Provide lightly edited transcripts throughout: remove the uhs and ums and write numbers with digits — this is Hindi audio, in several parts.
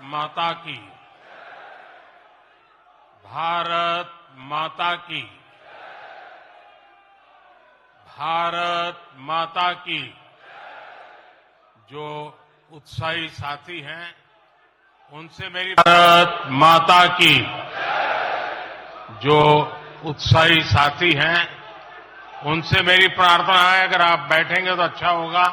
माता की। भारत माता की। भारत माता की। जो उत्साही साथी हैं उनसे मेरी भारत माता की। जो उत्साही साथी हैं उनसे मेरी प्रार्थना है, अगर आप बैठेंगे तो अच्छा होगा।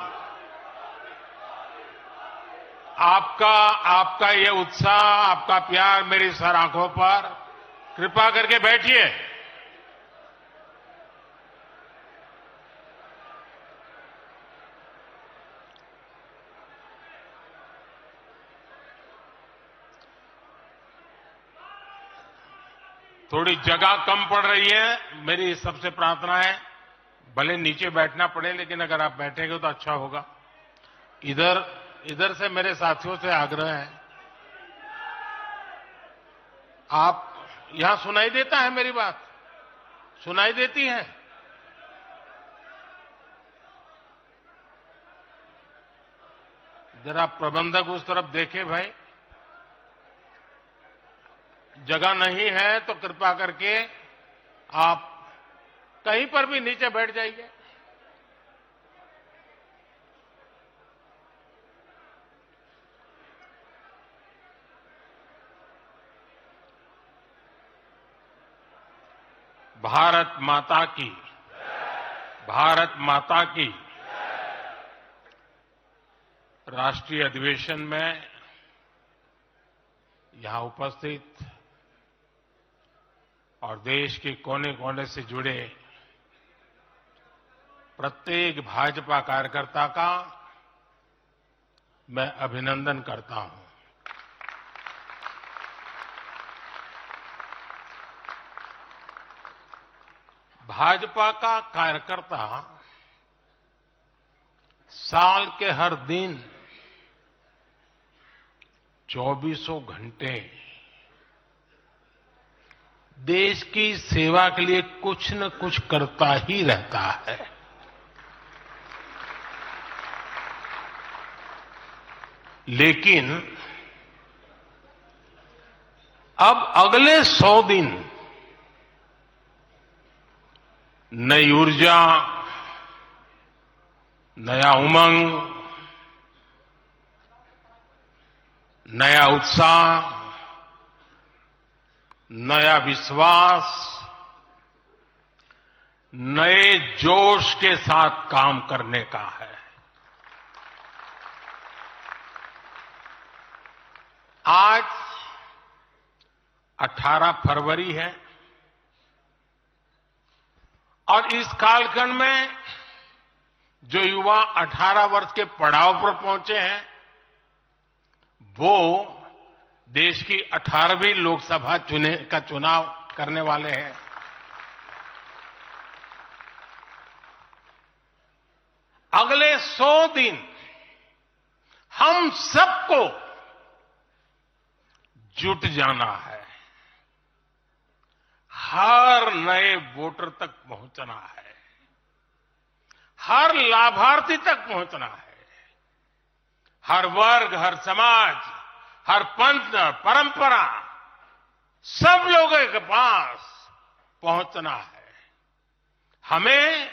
आपका ये उत्साह, आपका प्यार मेरी सर आंखों पर, कृपा करके बैठिए। थोड़ी जगह कम पड़ रही है, मेरी सबसे प्रार्थना है, भले नीचे बैठना पड़े लेकिन अगर आप बैठेंगे तो अच्छा होगा। इधर से मेरे साथियों से आग्रह है, आप यहां सुनाई देता है मेरी बात? सुनाई देती है? जरा प्रबंधक उस तरफ देखे भाई, जगह नहीं है तो कृपा करके आप कहीं पर भी नीचे बैठ जाइए। भारत माता की। भारत माता की। राष्ट्रीय अधिवेशन में यहां उपस्थित और देश के कोने कोने से जुड़े प्रत्येक भाजपा कार्यकर्ता का मैं अभिनंदन करता हूं। भाजपा का कार्यकर्ता साल के हर दिन 24 घंटे देश की सेवा के लिए कुछ न कुछ करता ही रहता है। लेकिन अब अगले 100 दिन नई ऊर्जा, नया उमंग, नया उत्साह, नया विश्वास, नए जोश के साथ काम करने का है। आज 18 फरवरी है और इस कालखंड में जो युवा 18 वर्ष के पड़ाव पर पहुंचे हैं वो देश की 18वीं लोकसभा का चुनाव करने वाले हैं। अगले 100 दिन हम सबको जुट जाना है, हर नए वोटर तक पहुंचना है, हर लाभार्थी तक पहुंचना है, हर वर्ग, हर समाज, हर पंथ, परंपरा, सब लोगों के पास पहुंचना है। हमें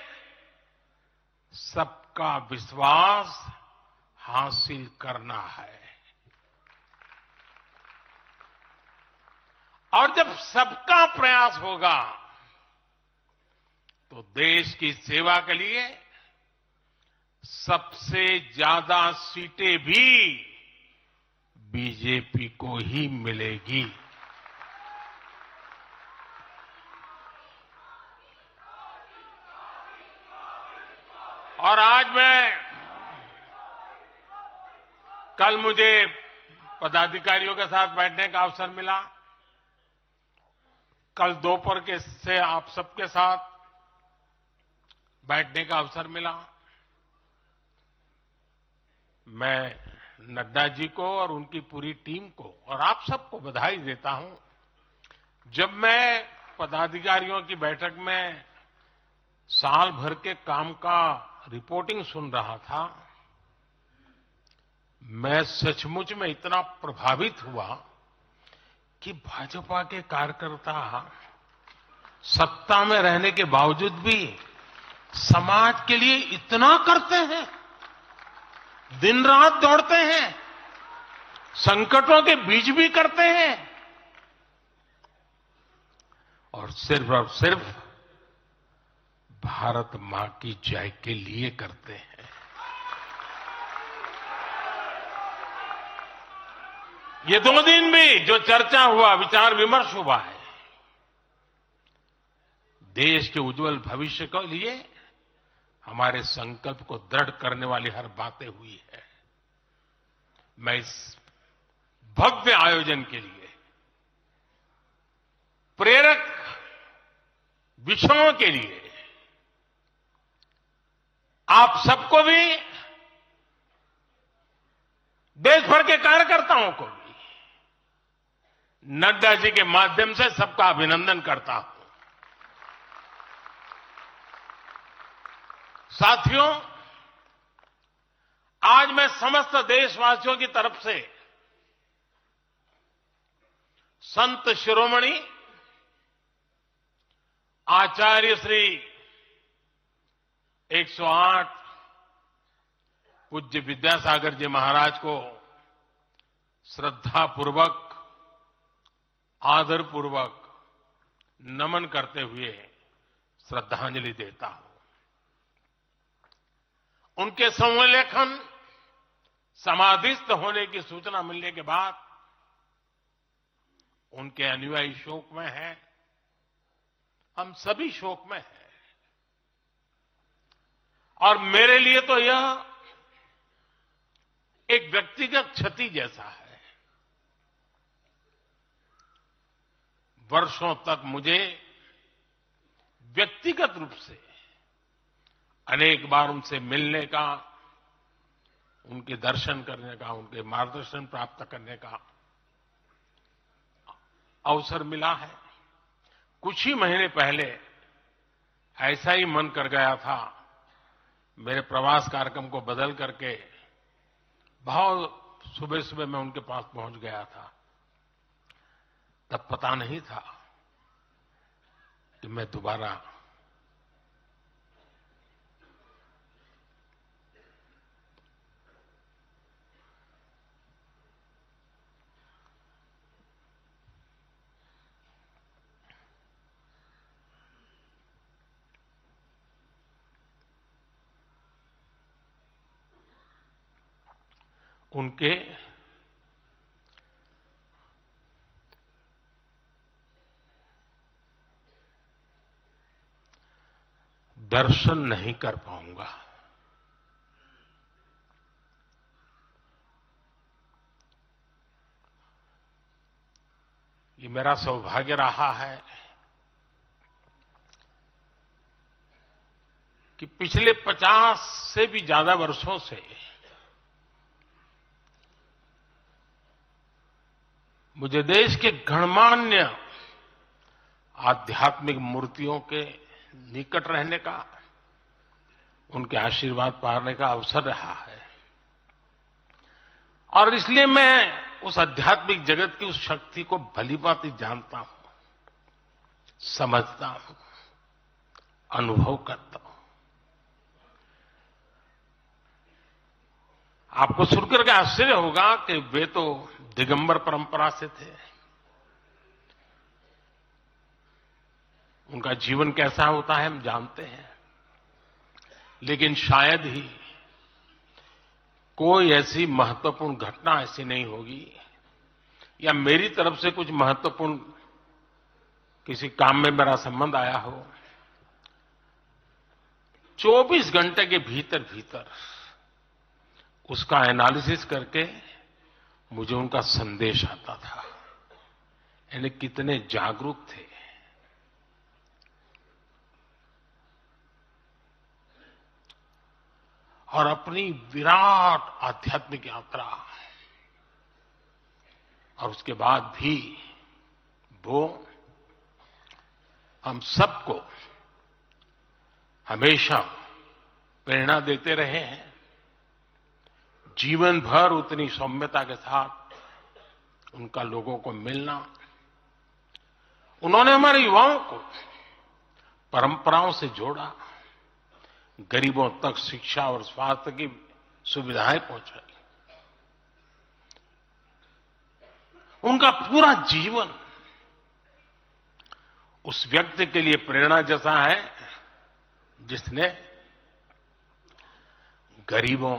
सबका विश्वास हासिल करना है। और जब सबका प्रयास होगा तो देश की सेवा के लिए सबसे ज्यादा सीटें भी बीजेपी को ही मिलेगी। और आज कल मुझे पदाधिकारियों के साथ बैठने का अवसर मिला। कल दोपहर से आप सबके साथ बैठने का अवसर मिला। मैं नड्डा जी को और उनकी पूरी टीम को और आप सबको बधाई देता हूं। जब मैं पदाधिकारियों की बैठक में साल भर के काम का रिपोर्टिंग सुन रहा था, मैं सचमुच में इतना प्रभावित हुआ कि भाजपा के कार्यकर्ता सत्ता में रहने के बावजूद भी समाज के लिए इतना करते हैं, दिन रात दौड़ते हैं, संकटों के बीच भी करते हैं और सिर्फ भारत मां की जय के लिए करते हैं। ये 2 दिन भी जो चर्चा हुआ, विचार विमर्श हुआ है, देश के उज्जवल भविष्य के लिए हमारे संकल्प को दृढ़ करने वाली हर बातें हुई है। मैं इस भव्य आयोजन के लिए प्रेरक विषयों के लिए आप सबको भी, देश भर के कार्यकर्ताओं को भी नड्डा जी के माध्यम से सबका अभिनंदन करता हूं। साथियों, आज मैं समस्त देशवासियों की तरफ से संत शिरोमणि आचार्य श्री 108 पूज्य विद्यासागर जी महाराज को श्रद्धापूर्वक, आदरपूर्वक नमन करते हुए श्रद्धांजलि देता हूं। उनके संलेखन समाधिस्थ होने की सूचना मिलने के बाद उनके अनुयायी शोक में हैं, हम सभी शोक में हैं और मेरे लिए तो यह एक व्यक्तिगत क्षति जैसा है। वर्षों तक मुझे व्यक्तिगत रूप से अनेक बार उनसे मिलने का, उनके दर्शन करने का, उनके मार्गदर्शन प्राप्त करने का अवसर मिला है। कुछ ही महीने पहले ऐसा ही मन कर गया था, मेरे प्रवास कार्यक्रम को बदल करके बहुत सुबह सुबह मैं उनके पास पहुंच गया था। तब पता नहीं था कि मैं दोबारा उनके दर्शन नहीं कर पाऊंगा। ये मेरा सौभाग्य रहा है कि पिछले 50 से भी ज्यादा वर्षों से मुझे देश के गणमान्य आध्यात्मिक मूर्तियों के निकट रहने का, उनके आशीर्वाद पाने का अवसर रहा है और इसलिए मैं उस आध्यात्मिक जगत की उस शक्ति को भलीभांति जानता हूं, समझता हूं, अनुभव करता हूं। आपको सुनकर के आश्चर्य होगा कि वे तो दिगंबर परंपरा से थे। उनका जीवन कैसा होता है हम जानते हैं, लेकिन शायद ही कोई ऐसी महत्वपूर्ण घटना ऐसी नहीं होगी या मेरी तरफ से कुछ महत्वपूर्ण किसी काम में मेरा संबंध आया हो, 24 घंटे के भीतर भीतर उसका एनालिसिस करके मुझे उनका संदेश आता था। यानी कितने जागरूक थे। और अपनी विराट आध्यात्मिक यात्रा और उसके बाद भी वो हम सबको हमेशा प्रेरणा देते रहे हैं, जीवन भर उतनी सौम्यता के साथ उनका लोगों को मिलना। उन्होंने हमारे युवाओं को परंपराओं से जोड़ा, गरीबों तक शिक्षा और स्वास्थ्य की सुविधाएं पहुंचाई। उनका पूरा जीवन उस व्यक्ति के लिए प्रेरणा जैसा है जिसने गरीबों